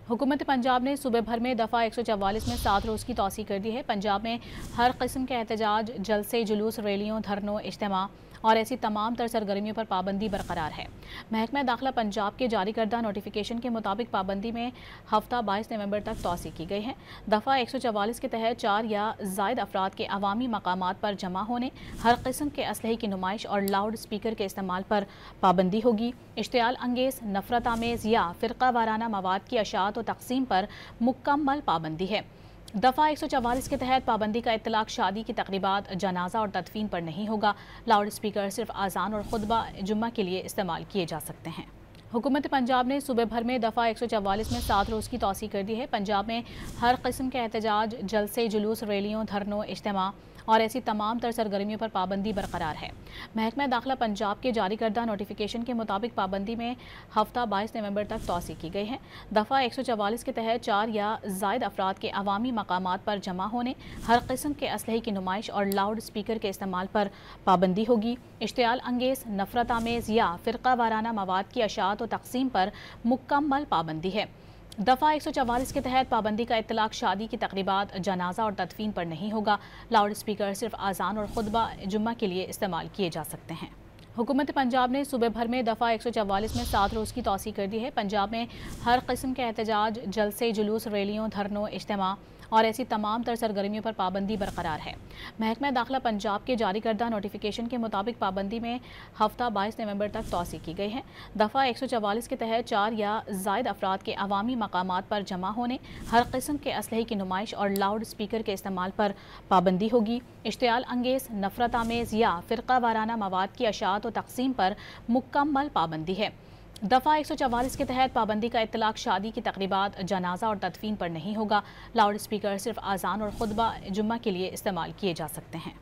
हुकूमत पंजाब ने सूबे भर में दफ़ा 144 में 7 रोज़ की तौसीह कर दी है। पंजाब में हर किस्म के एहतजाज, जलसे, जुलूस, रैलियों, धरनों, इज्तिमा और ऐसी तमाम तर सरगर्मियों पर पाबंदी बरकरार है। महकमा दाखिला पंजाब के जारी करदा नोटिफिकेशन के मुताबिक पाबंदी में हफ्ता 22 नवंबर तक तौसीह की गई है। दफ़ा 144 के तहत 4 या ज़ायद अफराद के अवामी मकामात पर जमा होने, हर किस्म के असलहे की नुमाइश और लाउड स्पीकर के इस्तेमाल पर पाबंदी होगी। इश्तियाल अंगेज़, नफरत आमेज़ या फ़िरका वाराना मवाद की अशात और तक़सीम पर मुकम्मल पाबंदी है। दफ़ा 144 के तहत पाबंदी का इत्तलाक शादी की तकरीबात, जनाजा और तदफीन पर नहीं होगा। लाउड स्पीकर सिर्फ आज़ान और खुतबा जुम्मा के लिए इस्तेमाल किए जा सकते हैं। हुकूमत पंजाब ने सूबे भर में दफ़ा 144 में 7 रोज़ की तौसीह कर दी है। पंजाब में हर किस्म के एहतजाज, जलसे, जुलूस, रैलियों, धरनों, इज्तिमा और ऐसी तमाम तर सरगर्मियों पर पाबंदी बरकरार है। महकमा दाखिला पंजाब के जारी करदा नोटिफिकेशन के मुताबिक पाबंदी में हफ्ता 22 नवंबर तक तौसीह की गई है। दफ़ा 144 के तहत 4 या ज़ायद अफराद के अवामी मकामात पर जमा होने, हर किस्म के असलहे की नुमाइश और लाउड स्पीकर के इस्तेमाल पर पाबंदी होगी। इश्तियाल अंगेज़, नफरत आमेज़ या फ़िरका वाराना मवाद की अशात और तक़सीम पर मुकम्मल पाबंदी है। दफ़ा 144 के तहत पाबंदी का इत्तलाक शादी की तकरीबात, जनाजा और तदफीन पर नहीं होगा। लाउड स्पीकर सिर्फ आज़ान और खुतबा जुम्मा के लिए इस्तेमाल किए जा सकते हैं। हुकूमत पंजाब ने सूबे भर में दफ़ा 144 में 7 रोज़ की तौसीह कर दी है। पंजाब में हर किस्म के एहतजाज, जलसे, जुलूस, रैलियों, धरनों, इज्तिमा और ऐसी तमाम तर सरगर्मियों पर पाबंदी बरकरार है। महकमा दाखिला पंजाब के जारी करदा नोटिफिकेशन के मुताबिक पाबंदी में हफ्ता 22 नवंबर तक तौसीह की गई है। दफ़ा 144 के तहत 4 या ज़ायद अफराद के अवामी मकामात पर जमा होने, हर किस्म के असलहे की नुमाइश और लाउड स्पीकर के इस्तेमाल पर पाबंदी होगी। इश्तियाल अंगेज़, नफरत आमेज़ या फ़िरका वाराना मवाद की अशात और तक़सीम पर मुकम्मल पाबंदी है। दफ़ा 144 के तहत पाबंदी का इत्तलाक शादी की तकरीबात, जनाजा और तदफीन पर नहीं होगा। लाउड स्पीकर सिर्फ आज़ान और खुतबा जुम्मा के लिए इस्तेमाल किए जा सकते हैं।